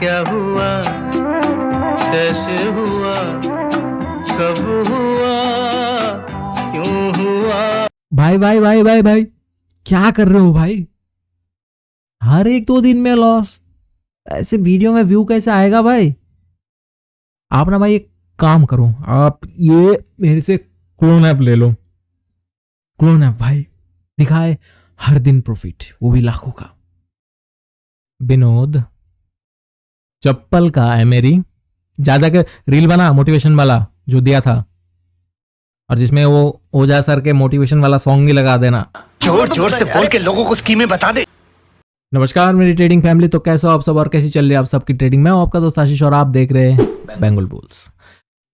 क्या हुआ, कैसे हुआ, कब हुआ, क्यों हुआ। भाई भाई भाई भाई भाई, क्या कर रहे हो भाई? हर एक 2 दिन में लॉस, ऐसे वीडियो में व्यू कैसे आएगा भाई? आप ना भाई एक काम करो, आप ये मेरे से क्लोन ऐप ले लो। क्लोन ऐप भाई दिखाए हर दिन प्रॉफिट, वो भी लाखों का। विनोद चप्पल का है मेरी, ज्यादा के रील बना मोटिवेशन वाला जो दिया था, और जिसमें वो ओझा सर के मोटिवेशन वाला सॉन्ग भी लगा देना। जोर जोर से बोल के लोगों को स्कीमें बता दे। नमस्कार मेरी ट्रेडिंग फैमिली, तो कैसे हो आप सब और कैसी चल रही है आप सबकी ट्रेडिंग? मैं हूं आपका दोस्त आशीष और आप देख रहे हैं बेंगल बुल्स।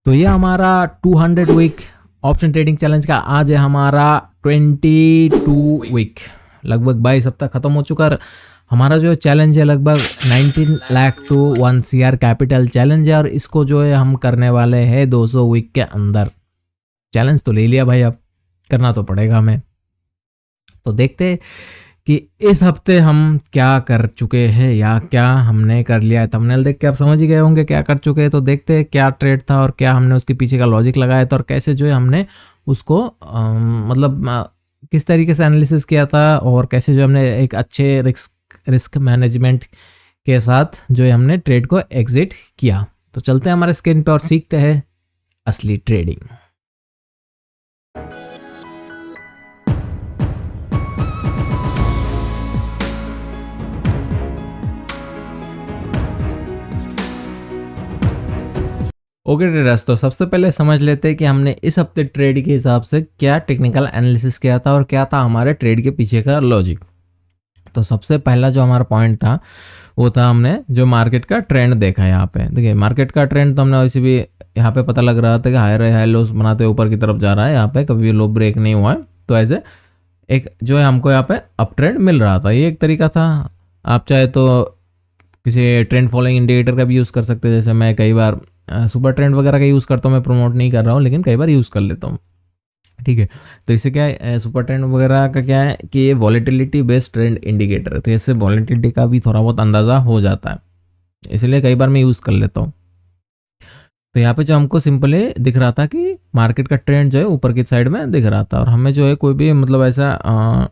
तो ये हमारा 200 वीक ऑप्शन ट्रेडिंग चैलेंज का आज है हमारा 22 वीक, लगभग 22 हफ्ता खत्म हो चुका है। हमारा जो चैलेंज है लगभग 19 lakh to 1 CR capital challenge है, और इसको जो है हम करने वाले हैं 200 वीक के अंदर। चैलेंज तो ले लिया भाई, अब करना तो पड़ेगा हमें। तो देखते कि इस हफ्ते हम क्या कर चुके हैं या क्या हमने कर लिया है। थंबनेल देख के आप समझ ही गए होंगे क्या कर चुके हैं। तो देखते हैं क्या ट्रेड था और क्या हमने उसके पीछे का लॉजिक लगाया था, और कैसे जो है हमने उसको किस तरीके से एनालिसिस किया था, और कैसे जो हमने एक अच्छे रिस्क मैनेजमेंट के साथ जो है हमने ट्रेड को एग्जिट किया। तो चलते हैं हमारे स्क्रीन पे और सीखते हैं असली ट्रेडिंग। ओके ट्रेडर्स, तो सबसे पहले समझ लेते हैं कि हमने इस हफ्ते ट्रेड के हिसाब से क्या टेक्निकल एनालिसिस किया था और क्या था हमारे ट्रेड के पीछे का लॉजिक। तो सबसे पहला जो हमारा पॉइंट था वो था हमने जो मार्केट का ट्रेंड देखा। यहाँ पे देखिए मार्केट का ट्रेंड तो हमने वैसे भी यहाँ पे पता लग रहा था कि हाई लोस बनाते ऊपर की तरफ जा रहा है, यहाँ पे कभी भी लो ब्रेक नहीं हुआ है। तो ऐसे एक जो है हमको यहाँ पे अप ट्रेंड मिल रहा था, ये एक तरीका था। आप चाहे तो किसी ट्रेंड फॉलोइंग इंडिकेटर का भी यूज़ कर सकते हैं, जैसे मैं कई बार सुपर ट्रेंड वगैरह का यूज़ करता हूँ। मैं प्रमोट नहीं कर रहा हूँ, लेकिन कई बार यूज़ कर लेता हूँ, ठीक है। तो इससे क्या है, सुपर ट्रेंड वगैरह का क्या है कि ये वॉलेटिलिटी बेस्ड ट्रेंड इंडिकेटर है, तो इससे वॉलेटिलिटी का भी थोड़ा बहुत अंदाज़ा हो जाता है, इसलिए कई बार मैं यूज़ कर लेता हूँ। तो यहाँ पे जो हमको सिंपली दिख रहा था कि मार्केट का ट्रेंड जो है ऊपर की साइड में दिख रहा था, और हमें जो है कोई भी मतलब ऐसा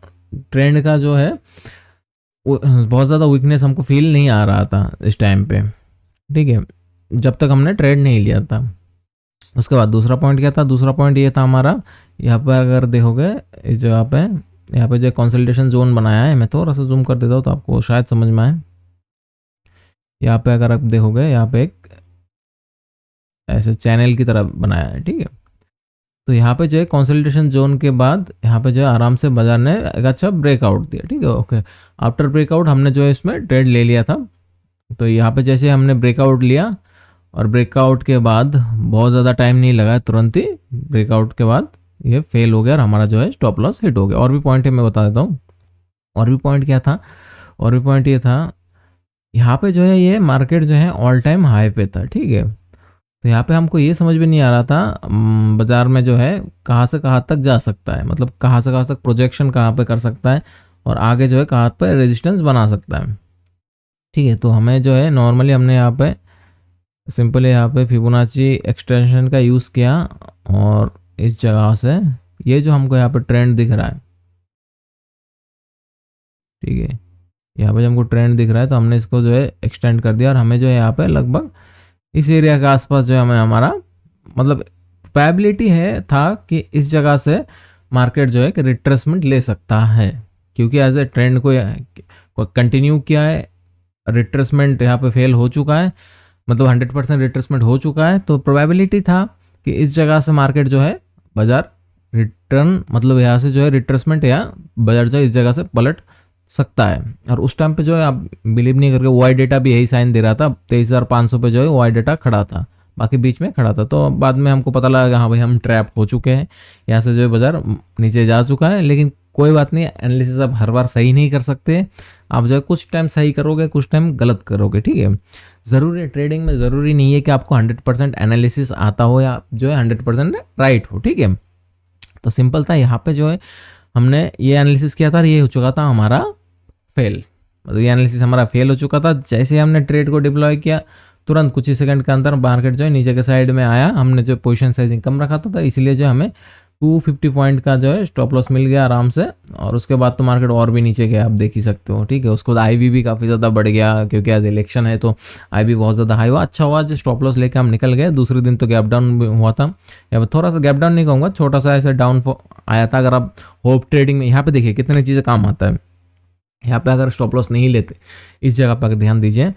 ट्रेंड का जो है बहुत ज़्यादा वीकनेस हमको फील नहीं आ रहा था इस टाइम पे, ठीक है, जब तक हमने ट्रेड नहीं लिया था। उसके बाद दूसरा पॉइंट क्या था? दूसरा पॉइंट ये था हमारा, यहाँ पर अगर देखोगे इस जगह पे, यहाँ पे जो कंसोलिडेशन जोन बनाया है, मैं थोड़ा सा जूम कर देता हूँ तो आपको शायद समझ में आए। यहाँ पे अगर आप देखोगे, यहाँ पे एक ऐसे चैनल की तरह बनाया है, ठीक है। तो यहाँ पे जो है कंसोलिडेशन जोन के बाद यहाँ पे जो है आराम से बाजार ने एक अच्छा ब्रेकआउट दिया, ठीक है। ओके, आफ्टर ब्रेकआउट हमने जो है इसमें ट्रेड ले लिया था। तो यहाँ पे जैसे हमने ब्रेकआउट लिया, और ब्रेकआउट के बाद बहुत ज़्यादा टाइम नहीं लगा, तुरंत ही ब्रेकआउट के बाद ये फेल हो गया और हमारा जो है स्टॉप लॉस हिट हो गया। और भी पॉइंट है, मैं बता देता हूँ। और भी पॉइंट क्या था? और भी पॉइंट ये था, यहाँ पे जो है ये मार्केट जो है ऑल टाइम हाई पे था, ठीक है। तो यहाँ पे हमको ये समझ में नहीं आ रहा था बाजार में जो है कहाँ से कहाँ तक जा सकता है, मतलब कहाँ से कहाँ तक प्रोजेक्शन कहाँ पे कर सकता है, और आगे जो है कहाँ पे रेजिस्टेंस बना सकता है, ठीक है। तो हमें जो है नॉर्मली हमने यहाँ पे सिंपली यहाँ पे फिबोनाची एक्सटेंशन का यूज़ किया, और इस जगह से ये जो हमको यहाँ पे ट्रेंड दिख रहा है, ठीक है, यहाँ पे जो हमको ट्रेंड दिख रहा है, तो हमने इसको जो है एक्सटेंड कर दिया, और हमें जो है यहाँ पे लगभग इस एरिया के आसपास जो है हमें हमारा मतलब प्रोबेबिलिटी है था कि इस जगह से मार्केट जो है कि रिट्रेसमेंट ले सकता है, क्योंकि एज ए ट्रेंड को कंटिन्यू किया है, रिट्रेसमेंट यहाँ पे फेल हो चुका है, मतलब 100% रिट्रेसमेंट हो चुका है। तो प्रोबेबिलिटी था कि इस जगह से मार्केट जो है बाजार रिटर्न, मतलब यहाँ से जो है रिट्रेसमेंट या बाजार जो है इस जगह से पलट सकता है। और उस टाइम पे जो है आप बिलीव नहीं करके वाई डेटा भी यही साइन दे रहा था, 23,500 पे जो है वाई डेटा खड़ा था, बाकी बीच में खड़ा था। तो बाद में हमको पता लगा हाँ भाई हम ट्रैप हो चुके हैं, यहाँ से जो है बाजार नीचे जा चुका है। लेकिन कोई बात नहीं, एनालिसिस आप हर बार सही नहीं कर सकते, आप जो है कुछ टाइम सही करोगे, कुछ टाइम गलत करोगे, ठीक है। ज़रूरी है ट्रेडिंग में, ज़रूरी नहीं है कि आपको 100% एनालिसिस आता हो या जो है 100% राइट हो, ठीक है। तो सिंपल था, यहाँ पे जो है हमने ये एनालिसिस किया था, ये हो चुका था हमारा फेल, मतलब ये एनालिसिस हमारा फेल हो चुका था। जैसे ही हमने ट्रेड को डिप्लॉय किया तुरंत कुछ ही सेकंड के अंदर मार्केट जो है नीचे के साइड में आया। हमने जो पोजीशन साइजिंग कम रखा था इसलिए जो हमें 250 पॉइंट का जो है स्टॉप लॉस मिल गया आराम से। और उसके बाद तो मार्केट और भी नीचे गया, आप देख ही सकते हो, ठीक है। उसके बाद आईवी भी काफ़ी ज़्यादा बढ़ गया क्योंकि आज इलेक्शन है तो आईवी बहुत ज़्यादा हाई हुआ। अच्छा हुआ जो स्टॉप लॉस लेके हम निकल गए। दूसरे दिन तो गैप डाउन भी हुआ था, या थोड़ा सा गैप डाउन नहीं कहूँगा, छोटा सा ऐसा डाउन आया था। अगर आप होप ट्रेडिंग में यहाँ पे देखिए कितनी चीज़ें काम आता है। यहाँ पे अगर स्टॉप लॉस नहीं लेते, इस जगह पर अगर ध्यान दीजिए,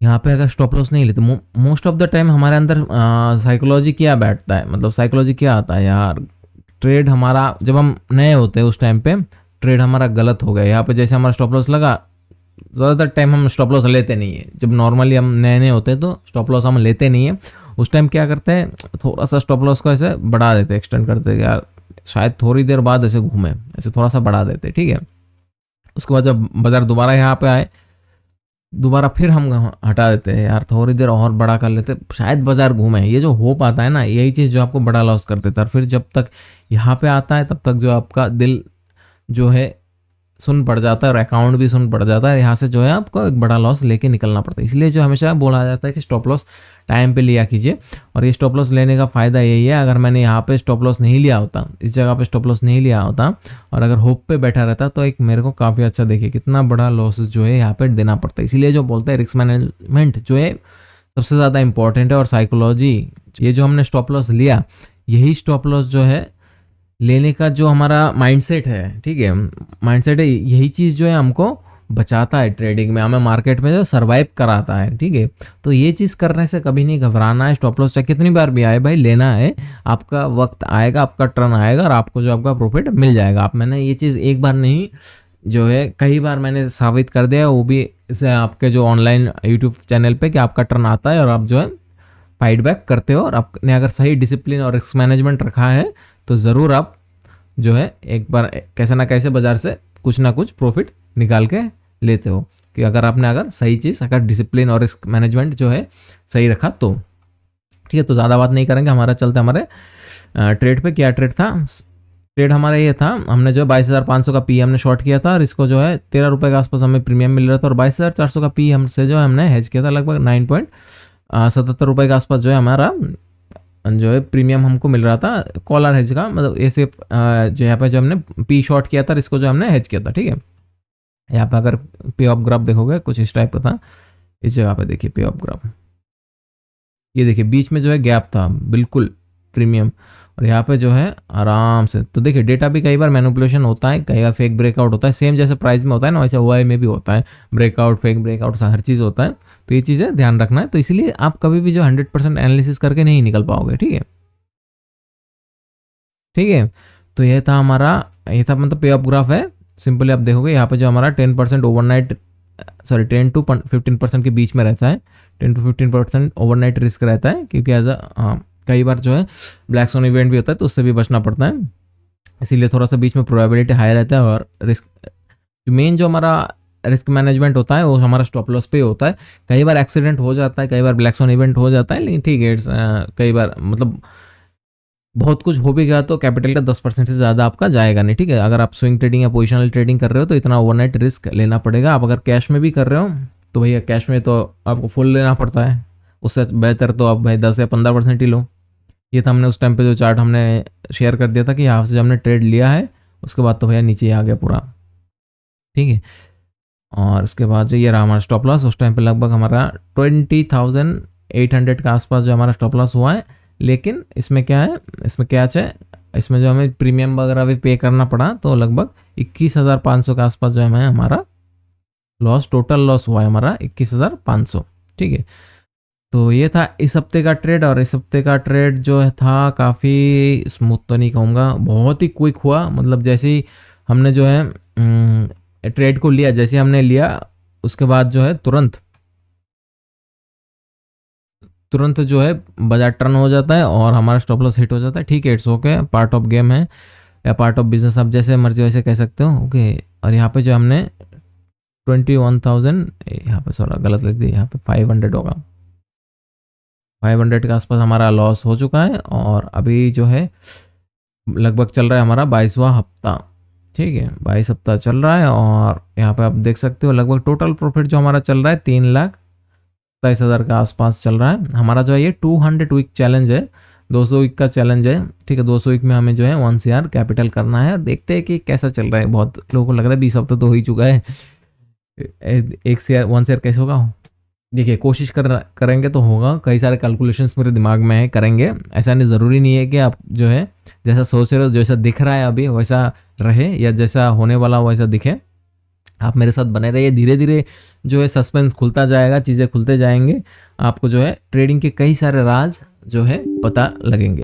यहाँ पे अगर स्टॉप लॉस नहीं लेते, मोस्ट ऑफ द टाइम हमारे अंदर साइकोलॉजी क्या बैठता है, मतलब साइकोलॉजी क्या आता है यार, ट्रेड हमारा जब हम नए होते हैं उस टाइम पे ट्रेड हमारा गलत हो गया। यहाँ पे जैसे हमारा स्टॉप लॉस लगा, ज़्यादातर टाइम हम स्टॉप लॉस लेते नहीं है। जब नॉर्मली हम नए नए होते हैं तो स्टॉप लॉस हम लेते नहीं है। उस टाइम क्या करते हैं, थोड़ा सा स्टॉप लॉस को ऐसे बढ़ा देते हैं, एक्सटेंड करते हैं यार शायद थोड़ी देर बाद ऐसे घूमे, ऐसे थोड़ा सा बढ़ा देते, ठीक है। उसके बाद जब बाजार दोबारा यहाँ पे आए, दोबारा फिर हम हटा देते हैं यार थोड़ी देर और बड़ा कर लेते, शायद बाजार घूमे। ये जो होप आता है ना, यही चीज़ जो आपको बड़ा लॉस कर देता है। फिर जब तक यहाँ पे आता है तब तक जो आपका दिल जो है सुन पड़ जाता है और अकाउंट भी सुन पड़ जाता है। यहाँ से जो है आपको एक बड़ा लॉस लेके निकलना पड़ता है। इसलिए जो हमेशा बोला जाता है कि स्टॉप लॉस टाइम पे लिया कीजिए। और ये स्टॉप लॉस लेने का फ़ायदा यही है, अगर मैंने यहाँ पे स्टॉप लॉस नहीं लिया होता, इस जगह पे स्टॉप लॉस नहीं लिया होता और अगर होप पे बैठा रहता तो एक मेरे को काफ़ी अच्छा, देखिए कितना बड़ा लॉस जो है यहाँ पे देना पड़ता है। इसीलिए जो बोलते हैं रिस्क मैनेजमेंट जो है सबसे ज़्यादा इंपॉर्टेंट है। और साइकोलॉजी, ये जो हमने स्टॉप लॉस लिया, यही स्टॉप लॉस जो है लेने का जो हमारा माइंडसेट है, ठीक है, माइंडसेट है, यही चीज़ जो है हमको बचाता है ट्रेडिंग में, हमें मार्केट में जो सर्वाइव कराता है, ठीक है। तो ये चीज़ करने से कभी नहीं घबराना है। स्टॉप लॉस चाहे कितनी बार भी आए भाई, लेना है, आपका वक्त आएगा, आपका टर्न आएगा और आपको जो आपका प्रॉफिट मिल जाएगा। आप, मैंने ये चीज़ एक बार नहीं जो है कई बार मैंने साबित कर दिया, वो भी इसे आपके जो ऑनलाइन यूट्यूब चैनल पे कि आपका टर्न आता है और आप जो है फाइट बैक करते हो। और आपने अगर सही डिसिप्लिन और रिस्क मैनेजमेंट रखा है तो ज़रूर आप जो है एक बार कैसे ना कैसे बाजार से कुछ ना कुछ प्रॉफिट निकाल के लेते हो, कि अगर आपने अगर सही चीज़, अगर डिसिप्लिन और रिस्क मैनेजमेंट जो है सही रखा तो, ठीक है। तो ज़्यादा बात नहीं करेंगे, हमारा चलते हमारे ट्रेड पे। क्या ट्रेड था, ट्रेड हमारा ये था, हमने जो 22,500 का पी हमने शॉर्ट किया था और इसको जो है 13 रुपये के आसपास हमें प्रीमियम मिल रहा था। और 22,400 का पी हमसे जो है हमने हेज किया था, लगभग 9.77 रुपये के आसपास जो है हमारा जो है प्रीमियम हमको मिल रहा था कॉलर हेज का। मतलब ऐसे जो यहाँ पे जो हमने पी शॉर्ट किया था, इसको जो हमने हेज किया था, ठीक है। यहाँ पे अगर पे ऑफ ग्राफ देखोगे कुछ इस टाइप का था, इस जगह पे देखिए पे ऑफ ग्राफ, ये देखिए बीच में जो है गैप था बिल्कुल प्रीमियम, और यहाँ पे जो है आराम से, तो देखिए डेटा भी कई बार मैनिपुलेशन होता है, कई बार फेक ब्रेकआउट होता है, सेम जैसे प्राइस में होता है ना वैसे ओआई में भी होता है, ब्रेकआउट, फेक ब्रेकआउट, हर चीज़ होता है। तो ये चीज़ें ध्यान रखना है। तो इसलिए आप कभी भी जो 100% एनालिसिस करके नहीं निकल पाओगे, ठीक है, ठीक है। तो ये था हमारा, ये था मतलब पे ऑफ ग्राफ है। सिंपली आप देखोगे यहाँ पे जो हमारा 10% ओवरनाइट, सॉरी 10 to 15% के बीच में रहता है, 10 to 15% ओवरनाइट रिस्क रहता है, क्योंकि एज कई बार जो है ब्लैक सोन इवेंट भी होता है तो उससे भी बचना पड़ता है, इसीलिए थोड़ा सा बीच में प्रोबेबिलिटी हाई रहता है। और रिस्क, मेन जो हमारा रिस्क मैनेजमेंट होता है वो हमारा स्टॉप लॉस पे होता है। कई बार एक्सीडेंट हो जाता है, कई बार ब्लैक सोन इवेंट हो जाता है, लेकिन ठीक है, कई बार मतलब बहुत कुछ हो भी गया तो कैपिटल का 10% से ज़्यादा आपका जाएगा नहीं, ठीक है। अगर आप स्विंग ट्रेडिंग या पोजिशनल ट्रेडिंग कर रहे हो तो इतना ओवरनाइट रिस्क लेना पड़ेगा। आप अगर कैश में भी कर रहे हो तो भैया कैश में तो आपको फुल लेना पड़ता है, उससे बेहतर तो आप भाई 10 या 15% ही लो। ये था हमने उस टाइम पे जो चार्ट हमने शेयर कर दिया था कि यहाँ से जो हमने ट्रेड लिया है उसके बाद तो भैया नीचे आ गया पूरा, ठीक है। और उसके बाद जो ये रहा हमारा स्टॉप लॉस, उस टाइम पे लगभग हमारा 20,800 के आसपास जो हमारा स्टॉप लॉस हुआ है। लेकिन इसमें क्या है, इसमें कैच है, इसमें जो हमें प्रीमियम वगैरह भी पे करना पड़ा, तो लगभग 21,500 के आसपास जो है हमारा लॉस, टोटल लॉस हुआ है हमारा 21,500, ठीक है। तो ये था इस हफ्ते का ट्रेड। और इस हफ्ते का ट्रेड जो था काफ़ी स्मूथ तो नहीं कहूँगा, बहुत ही क्विक हुआ। मतलब जैसे ही हमने जो है ट्रेड को लिया, जैसे हमने लिया उसके बाद जो है तुरंत जो है बाजार टर्न हो जाता है और हमारा स्टॉप लॉस हिट हो जाता है, ठीक है। It's okay, part of game है या पार्ट ऑफ बिजनेस, आप जैसे मर्जी वैसे कह सकते हो, ओके। और यहाँ पे जो हमने 21,000, यहाँ पे सॉरी गलत लिख दी, यहाँ पे 500 होगा, 500 के आसपास हमारा लॉस हो चुका है। और अभी जो है लगभग चल रहा है हमारा 22वां हफ्ता, ठीक है, 22 सप्ताह चल रहा है और यहाँ पे आप देख सकते हो लगभग टोटल प्रॉफिट जो हमारा चल रहा है 3,27,000 के आसपास चल रहा है। हमारा जो है ये 200 वीक चैलेंज है, 200 वीक का चैलेंज है। ठीक है, 200 वीक में हमें जो है 1 CR कैपिटल करना है और देखते हैं कि कैसा चल रहा है। बहुत लोगों को लग रहा है 20 हफ्ता तो हो ही चुका है, 1 CR कैसे होगा। देखिए कोशिश करेंगे तो होगा। कई सारे कैलकुलेशंस मेरे दिमाग में है, करेंगे। ऐसा नहीं, ज़रूरी नहीं है कि आप जो है जैसा सोच रहे हो, जैसा दिख रहा है अभी वैसा रहे, या जैसा होने वाला वैसा दिखे। आप मेरे साथ बने रहिए, धीरे धीरे जो है सस्पेंस खुलता जाएगा, चीज़ें खुलते जाएंगे, आपको जो है ट्रेडिंग के कई सारे राज जो है पता लगेंगे।